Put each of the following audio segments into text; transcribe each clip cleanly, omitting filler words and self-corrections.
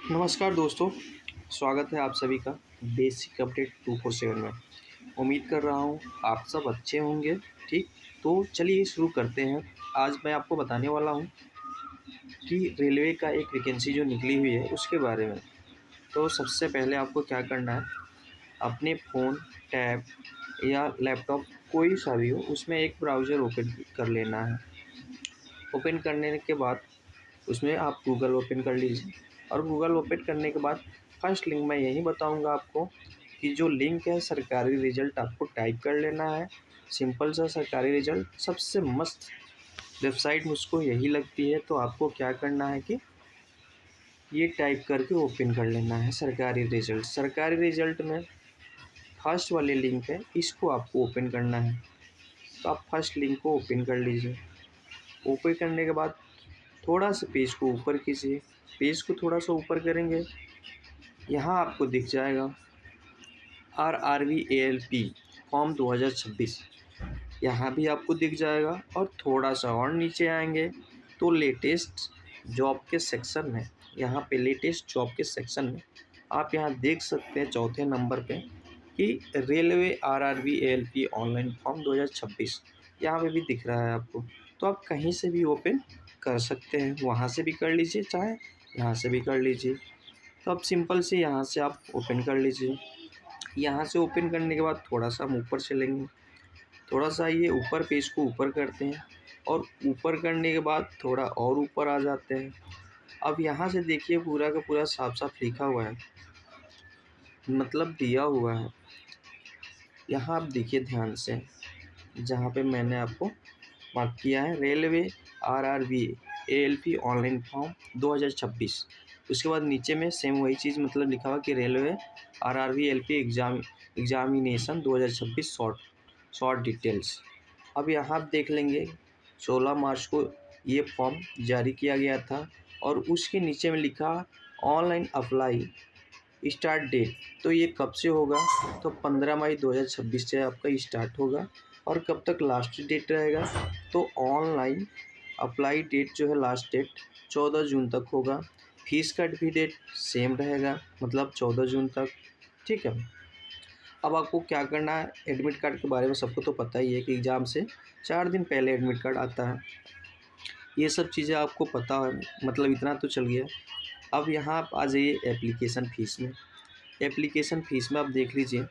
नमस्कार दोस्तों, स्वागत है आप सभी का बेसिक अपडेट 247 में। उम्मीद कर रहा हूँ आप सब अच्छे होंगे। ठीक, तो चलिए शुरू करते हैं। आज मैं आपको बताने वाला हूँ कि रेलवे का एक वैकेंसी जो निकली हुई है उसके बारे में। तो सबसे पहले आपको क्या करना है, अपने फ़ोन, टैब या लैपटॉप कोई सा भी हो उसमें एक ब्राउज़र ओपन कर लेना है। ओपन करने के बाद उसमें आप गूगल ओपन कर लीजिए और गूगल ओपन करने के बाद फर्स्ट लिंक मैं यही बताऊंगा आपको कि जो लिंक है सरकारी रिज़ल्ट आपको टाइप कर लेना है। सिंपल सा सरकारी रिज़ल्ट सबसे मस्त वेबसाइट मुझको यही लगती है। तो आपको क्या करना है कि ये टाइप करके ओपन कर लेना है सरकारी रिज़ल्ट। सरकारी रिज़ल्ट में फर्स्ट वाले लिंक है, इसको आपको ओपन करना है। तो आप फर्स्ट लिंक को ओपन कर लीजिए। ओपन करने के बाद थोड़ा सा पेज को ऊपर कीजिए। पेज को थोड़ा सा ऊपर करेंगे, यहाँ आपको दिख जाएगा RRVALP फॉर्म 2026। यहाँ भी आपको दिख जाएगा और थोड़ा सा और नीचे आएंगे तो लेटेस्ट जॉब के सेक्शन में, यहाँ पे लेटेस्ट जॉब के सेक्शन में आप यहाँ देख सकते हैं चौथे नंबर पे कि रेलवे RRVALP ऑनलाइन फॉर्म 2026 यहाँ पे भी दिख रहा है आपको। तो आप कहीं से भी ओपन कर सकते हैं, वहाँ से भी कर लीजिए, चाहे यहाँ से भी कर लीजिए। तो अब सिंपल से यहाँ से आप ओपन कर लीजिए। यहाँ से ओपन करने के बाद थोड़ा सा हम ऊपर चलेंगे, थोड़ा सा ये ऊपर पेज को ऊपर करते हैं और ऊपर करने के बाद थोड़ा और ऊपर आ जाते हैं। अब यहाँ से देखिए पूरा का पूरा साफ साफ लिखा हुआ है, मतलब दिया हुआ है। यहाँ आप देखिए ध्यान से, जहाँ पे मैंने आपको मार्क किया है रेलवे RRVALP ऑनलाइन फॉर्म 2026। उसके बाद नीचे में सेम वही चीज़ मतलब लिखा हुआ कि railway RRVALP examination 2026 short details. अब यहाँ आप देख लेंगे 16 मार्च को ये फॉर्म जारी किया गया था और उसके नीचे में लिखा ऑनलाइन अप्लाई स्टार्ट डेट। तो ये कब से होगा, तो 15 मई 2026 से आपका स्टार्ट होगा और कब तक लास्ट डेट रहेगा, तो ऑनलाइन अप्लाई डेट जो है लास्ट डेट 14 जून तक होगा। फीस कट भी डेट सेम रहेगा, मतलब 14 जून तक। ठीक है। अब आपको क्या करना है, एडमिट कार्ड के बारे में सबको तो पता ही है कि एग्ज़ाम से 4 दिन पहले एडमिट कार्ड आता है। ये सब चीज़ें आपको पता है, मतलब इतना तो चल गया। अब यहाँ आप आ जाइए एप्लीकेशन फ़ीस में। एप्लीकेशन फ़ीस में आप देख लीजिए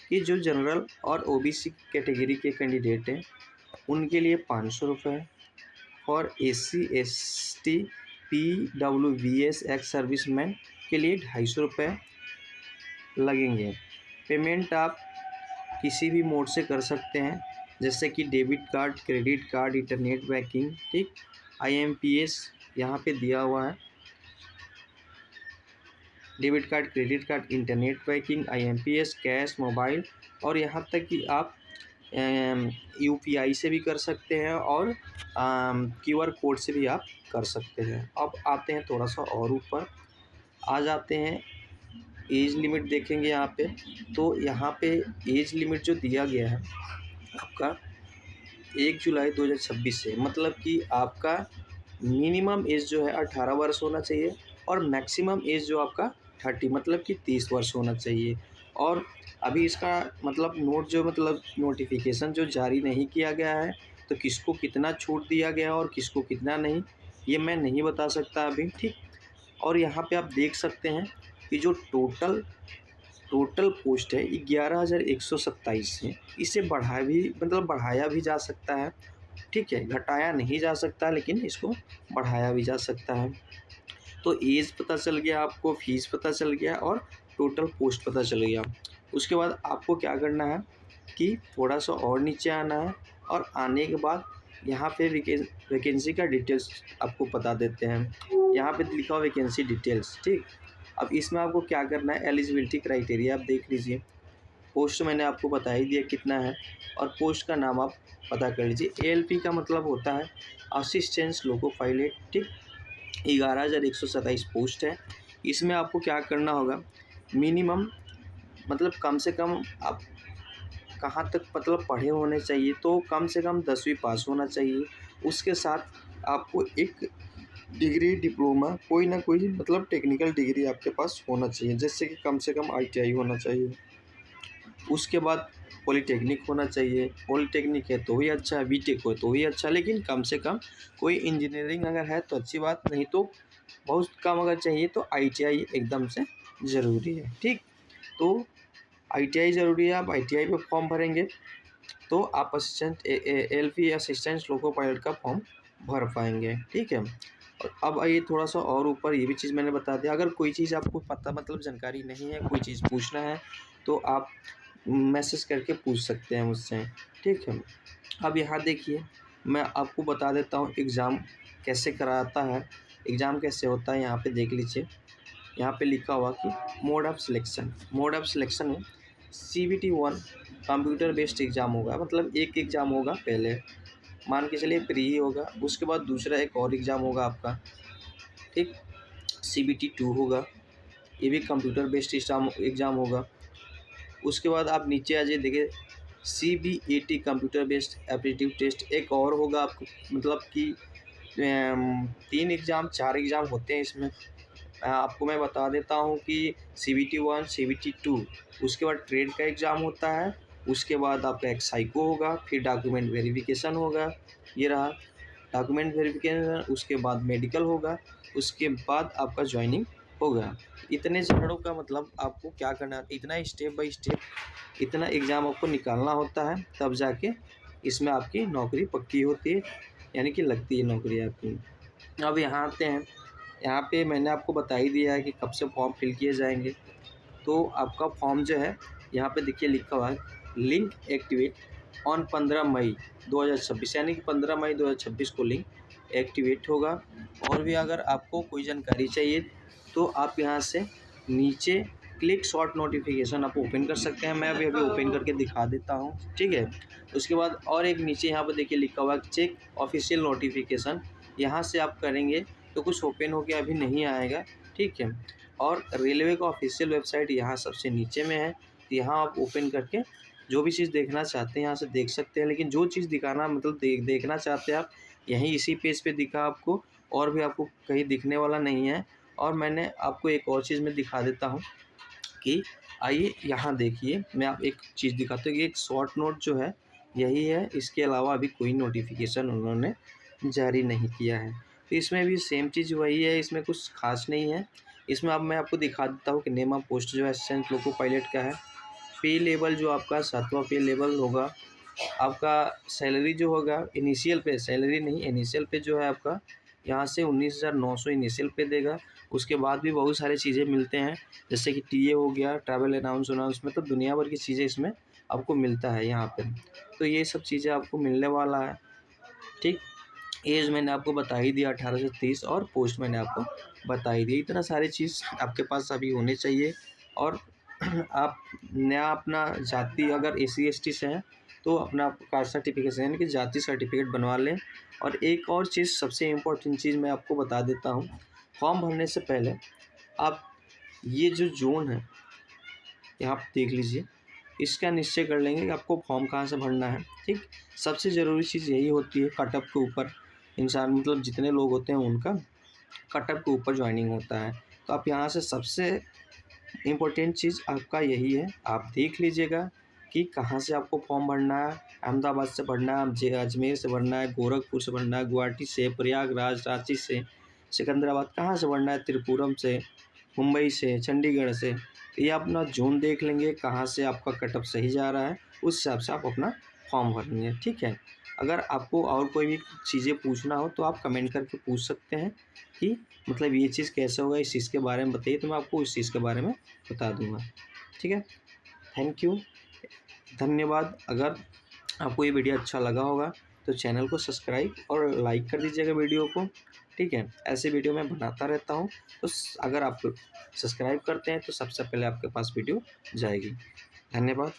कि जो जनरल और OBC कैटेगरी के कैंडिडेट हैं उनके लिए 500 रुपये और SC ST PWBS ex serviceman के लिए 250 रुपये लगेंगे। पेमेंट आप किसी भी मोड से कर सकते हैं, जैसे कि debit card, credit card, internet banking. ठीक, IMPS यहाँ पे दिया हुआ है, debit card, credit card, internet banking, IMPS, cash, mobile और यहाँ तक कि आप UPI से भी कर सकते हैं और QR कोड से भी आप कर सकते हैं। अब आते हैं थोड़ा सा और ऊपर आ जाते हैं, एज लिमिट देखेंगे यहाँ पे। तो यहाँ पे एज लिमिट जो दिया गया है आपका 1 जुलाई 2026 से, मतलब कि आपका मिनिमम एज जो है 18 वर्ष होना चाहिए और मैक्सिमम एज जो आपका 30 मतलब कि 30 वर्ष होना चाहिए। और अभी इसका मतलब नोटिफिकेशन जो जारी नहीं किया गया है, तो किसको कितना छूट दिया गया है और किसको कितना नहीं, ये मैं नहीं बता सकता अभी। ठीक, और यहाँ पे आप देख सकते हैं कि जो टोटल पोस्ट है 11,127 है। इसे बढ़ाया भी जा सकता है। ठीक है, घटाया नहीं जा सकता लेकिन इसको बढ़ाया भी जा सकता है। तो एज पता चल गया आपको, फीस पता चल गया और टोटल पोस्ट पता चल गया। उसके बाद आपको क्या करना है कि थोड़ा सा और नीचे आना है और आने के बाद यहाँ पे वैकेंसी का डिटेल्स आपको बता देते हैं। यहाँ पे लिखा हुआ वैकेंसी डिटेल्स। ठीक, अब इसमें आपको क्या करना है, एलिजिबिलिटी क्राइटेरिया आप देख लीजिए। पोस्ट मैंने आपको बता ही दिया कितना है और पोस्ट का नाम आप पता कर लीजिए। ALP का मतलब होता है असिस्टेंस लोको पायलट। ठीक, 11,127 पोस्ट है। इसमें आपको क्या करना होगा, मिनिमम मतलब कम से कम आप कहाँ तक मतलब पढ़े होने चाहिए, तो कम से कम 10वीं पास होना चाहिए। उसके साथ आपको एक डिग्री, डिप्लोमा, कोई ना कोई मतलब टेक्निकल डिग्री आपके पास होना चाहिए, जैसे कि कम से कम आईटीआई होना चाहिए। उसके बाद पॉलीटेक्निक होना चाहिए, पॉलीटेक्निक है तो ही अच्छा है, बीटेक हो तो ही अच्छा, लेकिन कम से कम कोई इंजीनियरिंग अगर है तो अच्छी बात, नहीं तो बहुत कम अगर चाहिए तो आईटीआई एकदम से ज़रूरी है। ठीक, तो आईटीआई ज़रूरी है। आप आईटीआई पे फॉर्म भरेंगे तो आप assistant LP assistant loco pilot का फॉर्म भर पाएंगे। ठीक है, और अब आइए थोड़ा सा और ऊपर, ये भी चीज़ मैंने बता दिया। अगर कोई चीज़ आपको पता मतलब जानकारी नहीं है, कोई चीज़ पूछना है तो आप मैसेज करके पूछ सकते हैं मुझसे। ठीक है, अब यहाँ देखिए, मैं आपको बता देता हूँ एग्ज़ाम कैसे कराता है, एग्ज़ाम कैसे होता है। यहाँ पे देख लीजिए, यहाँ पे लिखा हुआ कि मोड ऑफ सिलेक्शन में CBT 1 कंप्यूटर बेस्ड एग्ज़ाम होगा, मतलब एक एग्ज़ाम होगा पहले, मान के चलिए प्री होगा, उसके बाद दूसरा एक और एग्ज़ाम होगा आपका। ठीक, CBT 2 होगा, ये भी कंप्यूटर बेस्ड एग्ज़ाम होगा। उसके बाद आप नीचे आ जाइए, देखिए CBAT computer based aptitude test एक और होगा आपको, मतलब कि 3 एग्ज़ाम 4 एग्ज़ाम होते हैं इसमें। आपको मैं बता देता हूँ कि CBT 1 CBT 2, उसके बाद ट्रेड का एग्ज़ाम होता है, उसके बाद आपका एक साइको होगा, फिर डॉक्यूमेंट वेरिफिकेशन होगा, ये रहा डॉक्यूमेंट वेरिफिकेशन, उसके बाद मेडिकल होगा, उसके बाद आपका ज्वाइनिंग होगा। इतने चरणों का मतलब आपको क्या करना है, इतना स्टेप बाय स्टेप इतना एग्ज़ाम आपको निकालना होता है, तब जाके इसमें आपकी नौकरी पक्की होती है, यानी कि लगती है नौकरी आपकी। अब यहाँ आते हैं, यहाँ पे मैंने आपको बता ही दिया है कि कब से फॉर्म फिल किए जाएंगे। तो आपका फॉर्म जो है, यहाँ पे देखिए लिखा हुआ है लिंक एक्टिवेट ऑन 15 मई 2026, यानी कि 15 मई 2026 को लिंक एक्टिवेट होगा। और भी अगर आपको कोई जानकारी चाहिए तो आप यहाँ से नीचे क्लिक शॉर्ट नोटिफिकेशन आप ओपन कर सकते हैं। मैं अभी ओपन करके दिखा देता हूँ। ठीक है, उसके बाद और एक नीचे यहाँ पर देखिए लिखा हुआ है चेक ऑफिशियल नोटिफिकेशन, यहाँ से आप करेंगे तो कुछ ओपन होकर अभी नहीं आएगा। ठीक है, और रेलवे का ऑफिशियल वेबसाइट यहाँ सबसे नीचे में है, तो यहाँ आप ओपन करके जो भी चीज़ देखना चाहते हैं यहाँ से देख सकते हैं। लेकिन जो चीज़ दिखाना मतलब देखना चाहते हैं आप, यहीं इसी पेज पे दिखा आपको, और भी आपको कहीं दिखने वाला नहीं है। और मैंने आपको एक और चीज़ मैं दिखा देता हूँ कि आइए यहाँ देखिए, मैं आप एक चीज़ दिखाता हूँ कि एक शॉर्ट नोट जो है यही है, इसके अलावा अभी कोई नोटिफिकेशन उन्होंने जारी नहीं किया है। तो इसमें भी सेम चीज़ वही है, इसमें कुछ खास नहीं है। इसमें अब मैं आपको दिखा देता हूँ कि नेम ऑफ पोस्ट जो है असिस्टेंट लोको पायलट का है। पे लेवल जो आपका 7वां पे लेवल होगा, आपका सैलरी जो होगा इनिशियल पे, सैलरी नहीं इनिशियल पे जो है आपका यहाँ से 19,900 इनिशियल पे देगा। उसके बाद भी बहुत सारी चीज़ें मिलते हैं, जैसे कि टीए हो गया, ट्रैवल अनाउंस में, तो दुनिया भर की चीज़ें इसमें आपको मिलता है यहाँ पे। तो ये सब चीज़ें आपको मिलने वाला है। ठीक, एज मैंने आपको बता ही दिया 18 से 30, और पोस्ट मैंने आपको बता ही दी। इतना सारी चीज़ आपके पास अभी होने चाहिए। और आप नया अपना जाति अगर SC ST से हैं तो अपना कास्ट सर्टिफिकेट यानी कि जाति सर्टिफिकेट बनवा लें। और एक और चीज़, सबसे इम्पोर्टेंट चीज़ मैं आपको बता देता हूँ, फॉर्म भरने से पहले आप ये जो जोन है यहाँ आप देख लीजिए, इसका निश्चय कर लेंगे कि आपको फॉर्म कहाँ से भरना है। ठीक, सबसे ज़रूरी चीज़ यही होती है, कटअप के ऊपर इंसान मतलब जितने लोग होते हैं उनका कटअप के ऊपर ज्वाइनिंग होता है। तो आप यहाँ से सबसे इम्पोर्टेंट चीज़ आपका यही है, आप देख लीजिएगा कि कहाँ से आपको फॉर्म भरना है। अहमदाबाद से भरना है, अजमेर से भरना है, गोरखपुर से भरना है, गुवाहाटी से, प्रयागराज, रांची से, सिकंदराबाद, कहाँ से भरना है, त्रिपुरम से, मुंबई से, चंडीगढ़ से। तो ये अपना जोन देख लेंगे कहाँ से आपका कटअप सही जा रहा है, उस हिसाब से आप अपना फॉर्म भरेंगे। ठीक है, अगर आपको और कोई भी चीज़ें पूछना हो तो आप कमेंट करके पूछ सकते हैं कि मतलब ये चीज़ कैसे होगा, इस चीज़ के बारे में बताइए, तो मैं आपको इस चीज़ के बारे में बता दूंगा। ठीक है, थैंक यू, धन्यवाद। अगर आपको ये वीडियो अच्छा लगा होगा तो चैनल को सब्सक्राइब और लाइक कर दीजिएगा वीडियो को। ठीक है, ऐसे वीडियो मैं बनाता रहता हूँ, तो अगर आप सब्सक्राइब करते हैं तो सबसे पहले आपके पास वीडियो जाएगी। धन्यवाद।